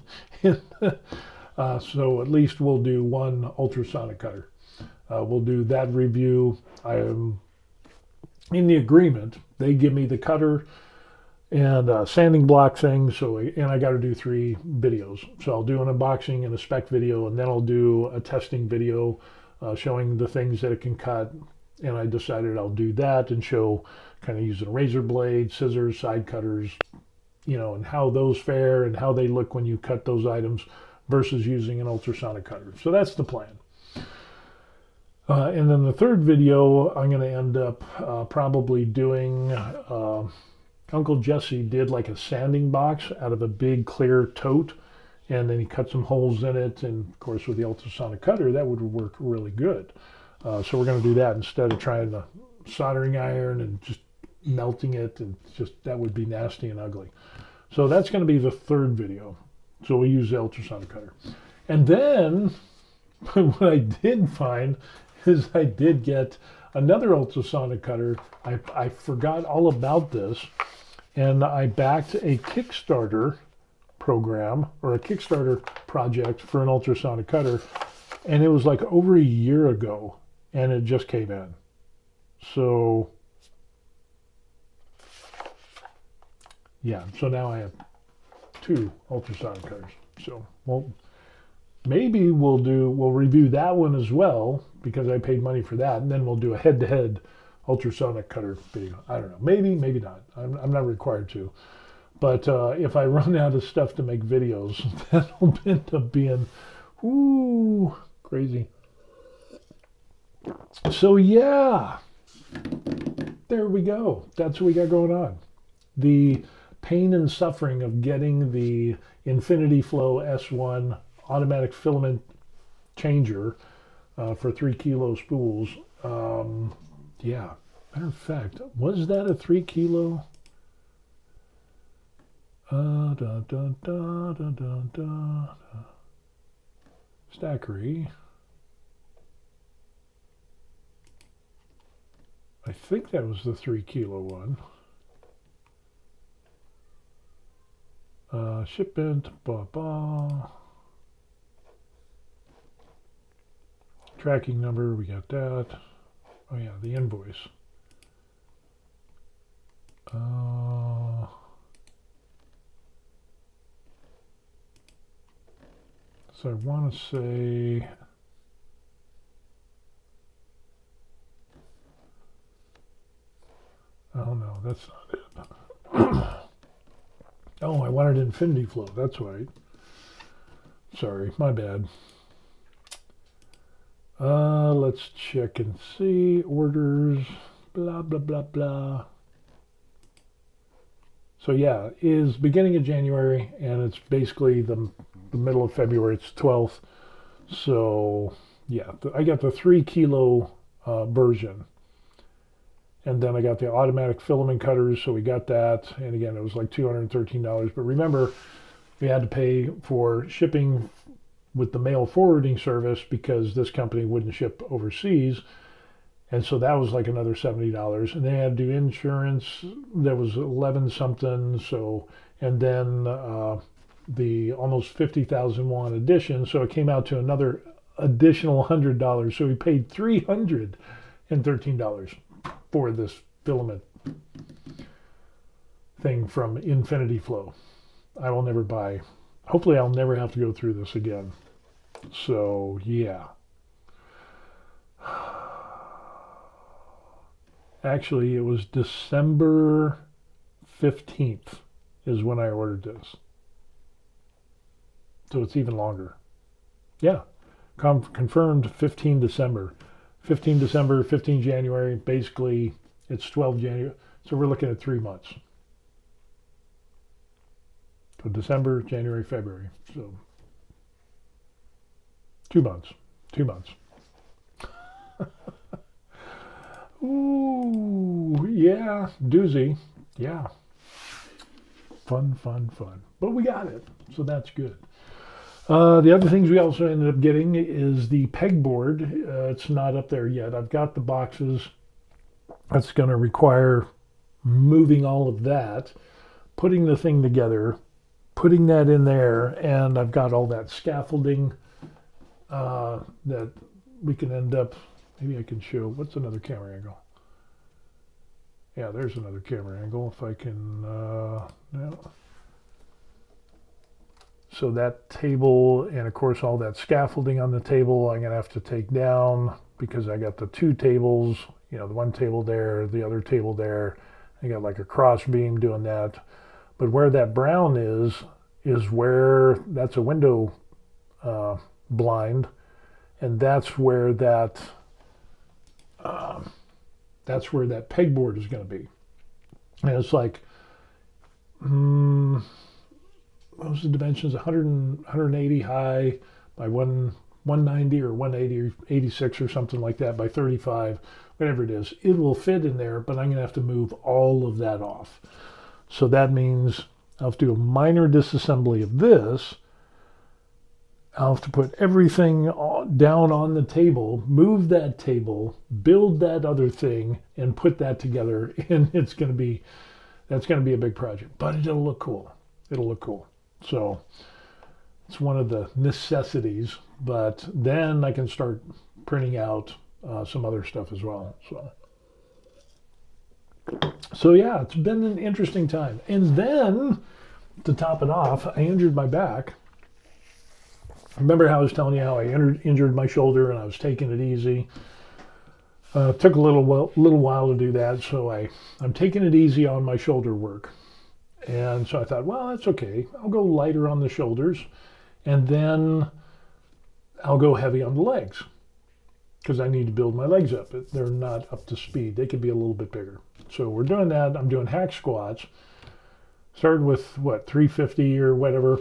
So at least we'll do one ultrasonic cutter. We'll do that review. I am in the agreement. They give me the cutter and sanding block thing. So, and I got to do 3 videos. So I'll do an unboxing and a spec video, and then I'll do a testing video showing the things that it can cut. And I decided I'll do that and show kind of using a razor blade, scissors, side cutters, and how those fare and how they look when you cut those items versus using an ultrasonic cutter. So that's the plan. And then the third video, I'm going to end up probably doing, Uncle Jesse did like a sanding box out of a big clear tote, and then he cut some holes in it. And of course, with the ultrasonic cutter, that would work really good. So we're going to do that instead of trying the soldering iron and just melting it, and just that would be nasty and ugly. So that's going to be the third video. So we use the ultrasonic cutter. And then what I did find is I did get another ultrasonic cutter. I forgot all about this, and I backed a Kickstarter program or a Kickstarter project for an ultrasonic cutter, and it was like over a year ago, and it just came in. So yeah, so now I have 2 ultrasonic cutters. So maybe we'll review that one as well, because I paid money for that, and then we'll do a head-to-head ultrasonic cutter video. I don't know. Maybe not. I'm not required to. But if I run out of stuff to make videos, that'll end up being crazy. So yeah, there we go. That's what we got going on. The pain and suffering of getting the Infinity Flow S1 automatic filament changer for 3 kilo spools. Yeah, matter of fact, was that a 3 kilo? Stackery. I think that was the 3 kilo one. Shipment, tracking number, we got that. Oh yeah, the invoice. So I want to say, oh no, that's not it. Oh, I wanted infinity flow. That's right. Sorry, my bad. Let's check and see. Orders, blah, blah, blah, blah. So yeah, it is beginning of January, and it's basically the middle of February. It's 12th. So yeah, I got the 3 kilo version. And then I got the automatic filament cutters, so we got that. And again, it was like $213. But remember, we had to pay for shipping with the mail forwarding service because this company wouldn't ship overseas. And so that was like another $70. And they had to do insurance. That was 11 something. So, and then the almost 50,000 won edition. So it came out to another additional $100. So we paid $313 for this filament thing from Infinity Flow. I will never buy. Hopefully I'll never have to go through this again. So yeah. Actually, it was December 15th is when I ordered this. So it's even longer. Yeah. Confirmed 15 December. 15 December, 15 January, basically it's 12 January. So we're looking at 3 months. So December, January, February. So 2 months. 2 months. Ooh, yeah, doozy. Yeah. Fun, fun, fun. But we got it, so that's good. The other things we also ended up getting is the pegboard. It's not up there yet. I've got the boxes. That's going to require moving all of that, putting the thing together, putting that in there, and I've got all that scaffolding that we can end up, maybe I can show, what's another camera angle? Yeah, there's another camera angle if I can, no. So that table, and of course all that scaffolding on the table, I'm going to have to take down because I got the 2 tables, you know, the one table there, the other table there. I got like a cross beam doing that. But where that brown is where, that's a window blind, and that's where that pegboard is going to be. And it's like, what was the dimensions? 180 high by 190 or 180 or 86 or something like that by 35, whatever it is. It will fit in there, but I'm going to have to move all of that off. So that means I'll have to do a minor disassembly of this. I'll have to put everything down on the table, move that table, build that other thing, and put that together. And that's going to be a big project, but it'll look cool. It'll look cool. So it's one of the necessities, but then I can start printing out some other stuff as well. So yeah, it's been an interesting time. And then to top it off, I injured my back. Remember how I was telling you how I injured my shoulder and I was taking it easy. Took a little while to do that, so I'm taking it easy on my shoulder work. And so I thought, well, that's okay. I'll go lighter on the shoulders, and then I'll go heavy on the legs because I need to build my legs up. They're not up to speed. They could be a little bit bigger. So we're doing that. I'm doing hack squats. Started with, 350 or whatever.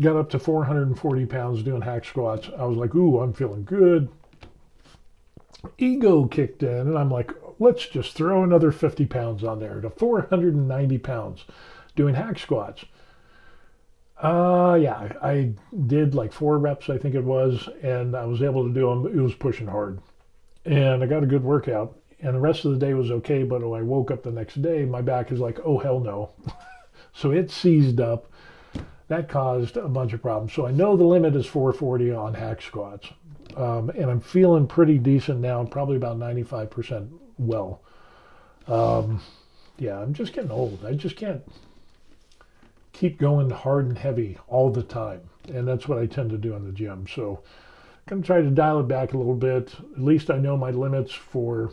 Got up to 440 pounds doing hack squats. I was like, ooh, I'm feeling good. Ego kicked in, and I'm like, let's just throw another 50 pounds on there to 490 pounds doing hack squats. Yeah, I did like 4 reps, I think it was, and I was able to do them. It was pushing hard. And I got a good workout, and the rest of the day was okay, but when I woke up the next day, my back is like, oh, hell no. So it seized up. That caused a bunch of problems. So I know the limit is 440 on hack squats. And I'm feeling pretty decent now, probably about 95% well. Yeah, I'm just getting old. I just can't keep going hard and heavy all the time. And that's what I tend to do in the gym. So I'm going to try to dial it back a little bit. At least I know my limits for,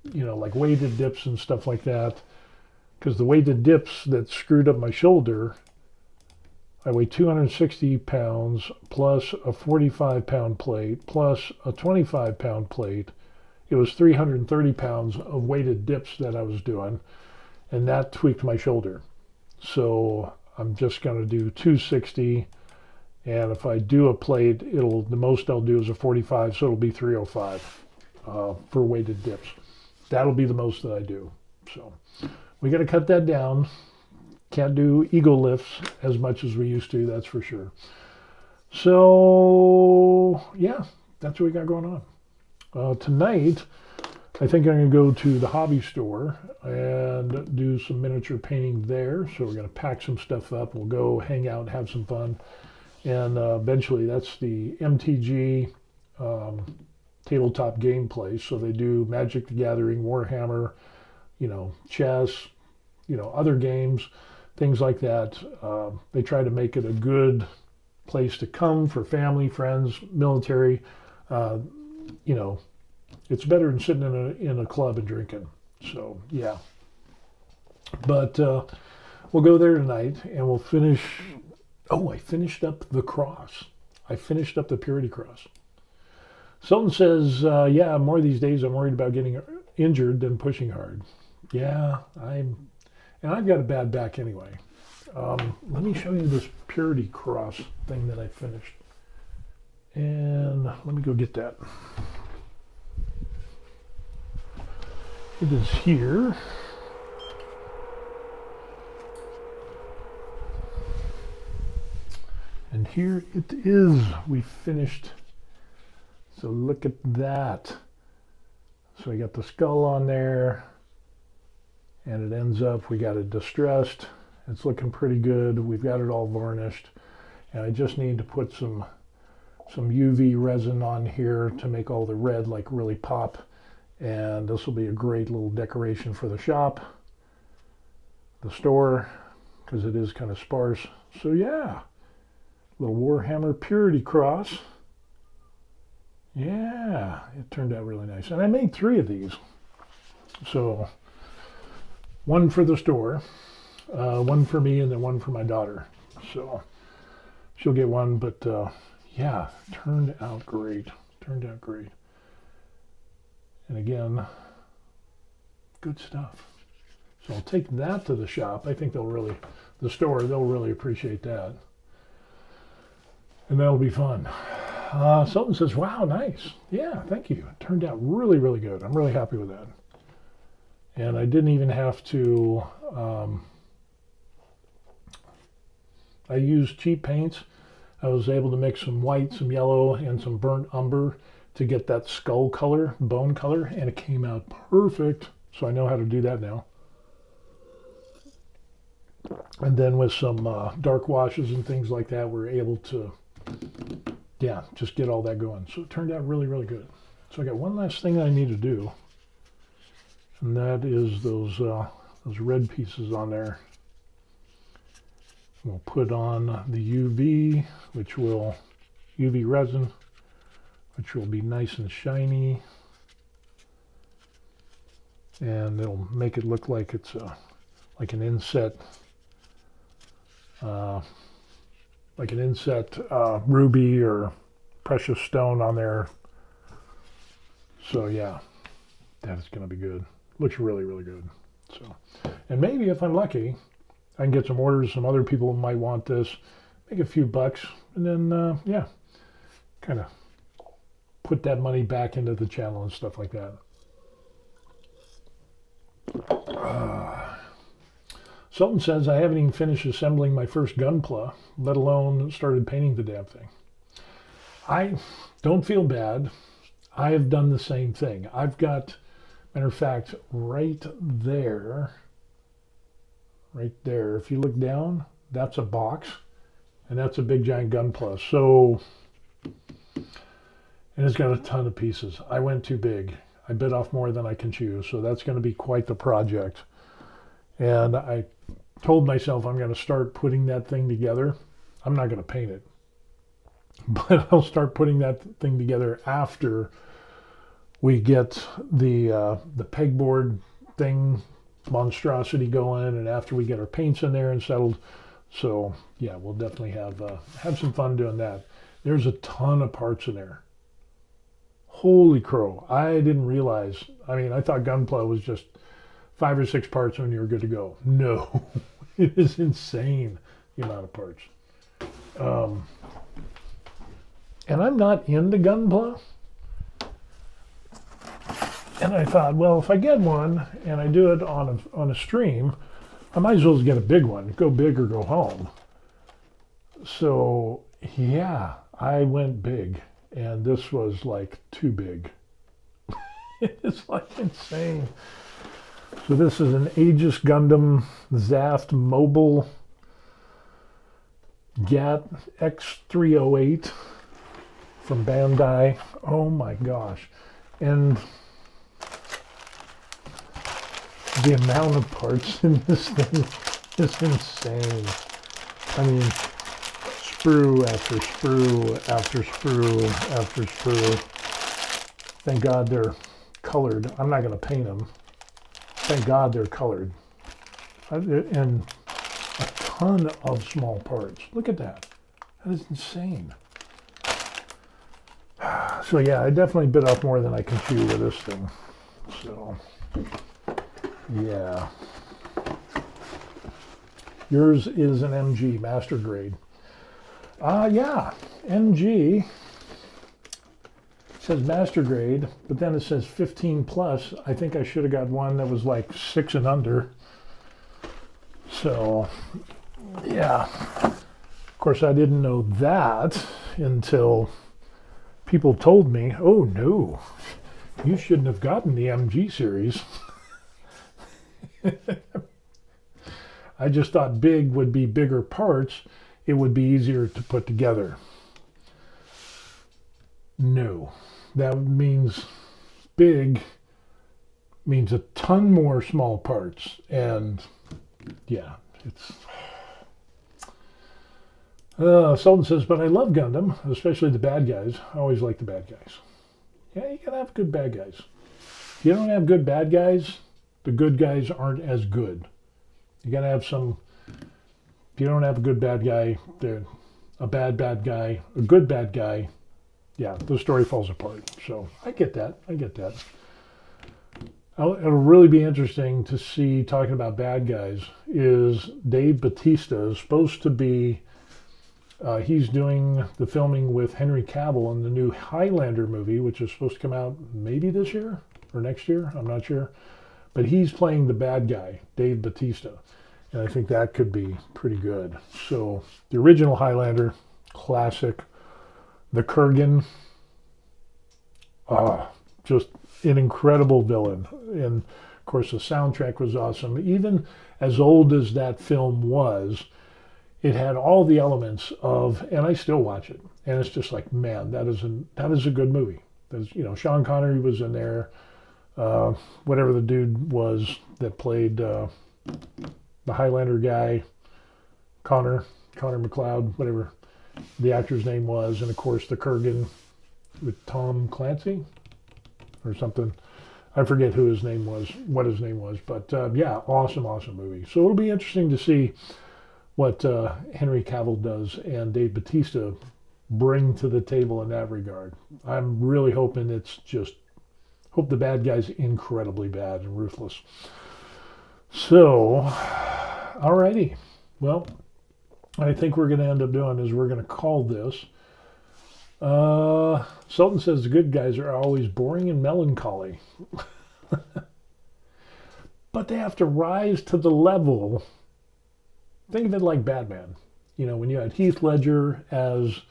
like weighted dips and stuff like that. Because the weighted dips that screwed up my shoulder, I weigh 260 pounds plus a 45-pound plate plus a 25-pound plate. It was 330 pounds of weighted dips that I was doing, and that tweaked my shoulder. So I'm just going to do 260, and if I do a plate, the most I'll do is a 45, so it'll be 305 for weighted dips. That'll be the most that I do. So we got to cut that down. Can't do ego lifts as much as we used to, that's for sure. So yeah, that's what we got going on. Tonight, I think I'm going to go to the hobby store and do some miniature painting there. So we're going to pack some stuff up. We'll go hang out, have some fun. And eventually, that's the MTG tabletop game place. So they do Magic the Gathering, Warhammer, chess, other games, things like that. They try to make it a good place to come for family, friends, military. It's better than sitting in a club and drinking. So yeah. But we'll go there tonight and we'll finish. Oh, I finished up the cross. I finished up the Purity Cross. Someone says, yeah, more these days I'm worried about getting injured than pushing hard. Yeah, and I've got a bad back anyway. Let me show you this Purity Cross thing that I finished. And let me go get that. It is here. And here it is. We finished. So look at that. So we got the skull on there. And it ends up, we got it distressed. It's looking pretty good. We've got it all varnished. And I just need to put some UV resin on here to make all the red like really pop. And this will be a great little decoration for the shop, the store, because it is kind of sparse. So yeah, little Warhammer Purity Cross. Yeah, it turned out really nice. And I made 3 of these. So one for the store, one for me, and then one for my daughter. So she'll get one, but yeah, turned out great. Turned out great. And again, good stuff. So I'll take that to the shop. I think they'll really appreciate that. And that'll be fun. Something says, wow, nice. Yeah, thank you. It turned out really, really good. I'm really happy with that. And I didn't even have to, I used cheap paints. I was able to mix some white, some yellow, and some burnt umber to get that skull color, bone color, and it came out perfect. So I know how to do that now. And then with some dark washes and things like that, we're able to, yeah, just get all that going. So it turned out really, really good. So I got one last thing I need to do, and that is those red pieces on there. We'll put on the UV, UV resin, which will be nice and shiny, and it'll make it look like it's like an inset, ruby or precious stone on there. So yeah, that is going to be good. Looks really, really good. So, and maybe if I'm lucky, I can get some orders. Some other people might want this. Make a few bucks, and then yeah, kind of put that money back into the channel and stuff like that. Sultan says, I haven't even finished assembling my first gunpla, let alone started painting the damn thing. I don't feel bad. I have done the same thing. I've got, matter of fact, right there, if you look down, that's a box, and that's a big giant gunpla. So, and it's got a ton of pieces. I went too big. I bit off more than I can chew, so that's going to be quite the project. And I told myself I'm going to start putting that thing together. I'm not going to paint it, but I'll start putting that thing together after we get the pegboard thing monstrosity going, and after we get our paints in there and settled. So yeah, we'll definitely have some fun doing that. There's a ton of parts in there. Holy crow! I didn't realize. I mean, I thought Gunpla was just 5 or 6 parts when you were good to go. No, it is insane the amount of parts. And I'm not into Gunpla. And I thought, well, if I get one and I do it on a stream, I might as well get a big one. Go big or go home. So yeah, I went big, and this was like too big. It's like insane. So this is an Aegis Gundam Zaft Mobile GAT X308 from Bandai. Oh my gosh. And the amount of parts in this thing is insane. I mean, sprue after sprue after sprue after sprue. Thank God they're colored. I'm not going to paint them. Thank God they're colored. And a ton of small parts. Look at that. That is insane. So yeah, I definitely bit off more than I can chew with this thing. So yeah. Yours is an MG, master grade. Yeah, MG says master grade, but then it says 15 plus. I think I should have got one that was like 6 and under. So, yeah. Of course, I didn't know that until people told me, oh no, you shouldn't have gotten the MG series. I just thought big would be bigger parts. It would be easier to put together. No, that means big means a ton more small parts. And yeah, it's... Sultan says, but I love Gundam, especially the bad guys. I always like the bad guys. Yeah, you gotta have good bad guys. If you don't have good bad guys, the good guys aren't as good. You gotta have some. If you don't have a good bad guy, they're a bad guy, a good bad guy. Yeah, the story falls apart. So I get that. I get that. It'll really be interesting to see, talking about bad guys, is Dave Bautista is supposed to be. He's doing the filming with Henry Cavill in the new Highlander movie, which is supposed to come out maybe this year or next year. I'm not sure. But he's playing the bad guy, Dave Bautista. And I think that could be pretty good. So the original Highlander, classic. The Kurgan, just an incredible villain. And of course the soundtrack was awesome. Even as old as that film was, it had all the elements of, and I still watch it. And it's just like, man, that is a good movie. There's, Sean Connery was in there. Whatever the dude was that played the Highlander guy, Connor McLeod, whatever the actor's name was, and of course the Kurgan with Tom Clancy or something. I forget what his name was, but yeah, awesome movie. So it'll be interesting to see what Henry Cavill does and Dave Bautista bring to the table in that regard. I'm really hoping hope the bad guy's incredibly bad and ruthless. So, alrighty. Well, I think we're going to end up doing is we're going to call this. Sultan says the good guys are always boring and melancholy. But they have to rise to the level. Think of it like Batman. When you had Heath Ledger as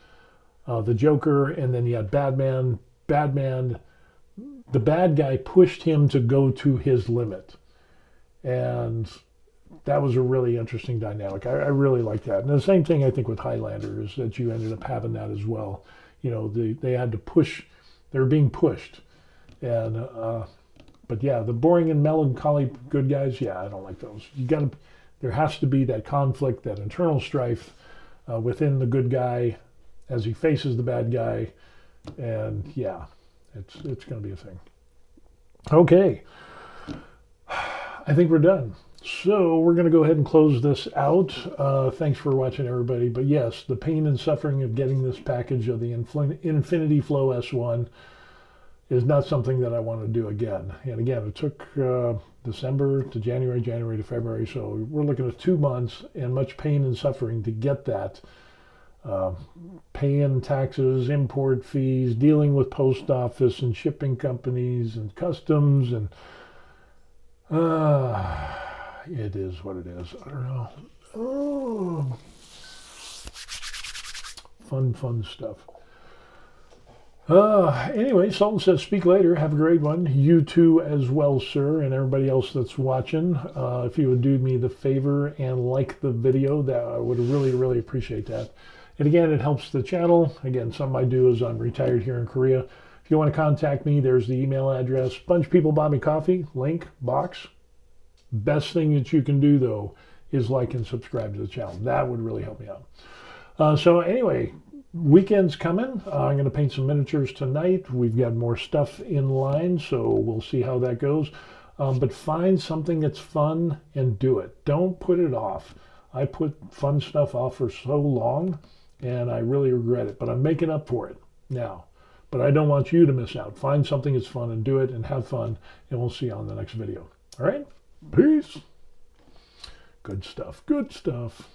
the Joker, and then you had Batman, the bad guy pushed him to go to his limit. And that was a really interesting dynamic. I really like that. And the same thing I think with Highlander is that you ended up having that as well. They had to push, they were being pushed. And, but yeah, the boring and melancholy good guys, yeah, I don't like those. there has to be that conflict, that internal strife within the good guy as he faces the bad guy. And yeah, it's going to be a thing. Okay, I think we're done. So we're going to go ahead and close this out. Thanks for watching, everybody. But yes, the pain and suffering of getting this package of the Infinity Flow S1 is not something that I want to do again. And again, it took December to January, January to February. So we're looking at 2 months and much pain and suffering to get that. Paying taxes, import fees, dealing with post office and shipping companies and customs, and it is what it is. I don't know. Oh, fun stuff. Anyway, Sultan says, speak later. Have a great one. You too as well, sir, and everybody else that's watching. If you would do me the favor and like the video, that I would really appreciate that. And again, it helps the channel. Again, something I do is I'm retired here in Korea. If you want to contact me, there's the email address. Bunch of people bought me coffee. Link, box. Best thing that you can do, though, is like and subscribe to the channel. That would really help me out. So anyway, weekend's coming. I'm going to paint some miniatures tonight. We've got more stuff in line, so we'll see how that goes. But find something that's fun and do it. Don't put it off. I put fun stuff off for so long, and I really regret it. But I'm making up for it now. But I don't want you to miss out. Find something that's fun and do it and have fun, and we'll see you on the next video. All right? Peace. Good stuff. Good stuff.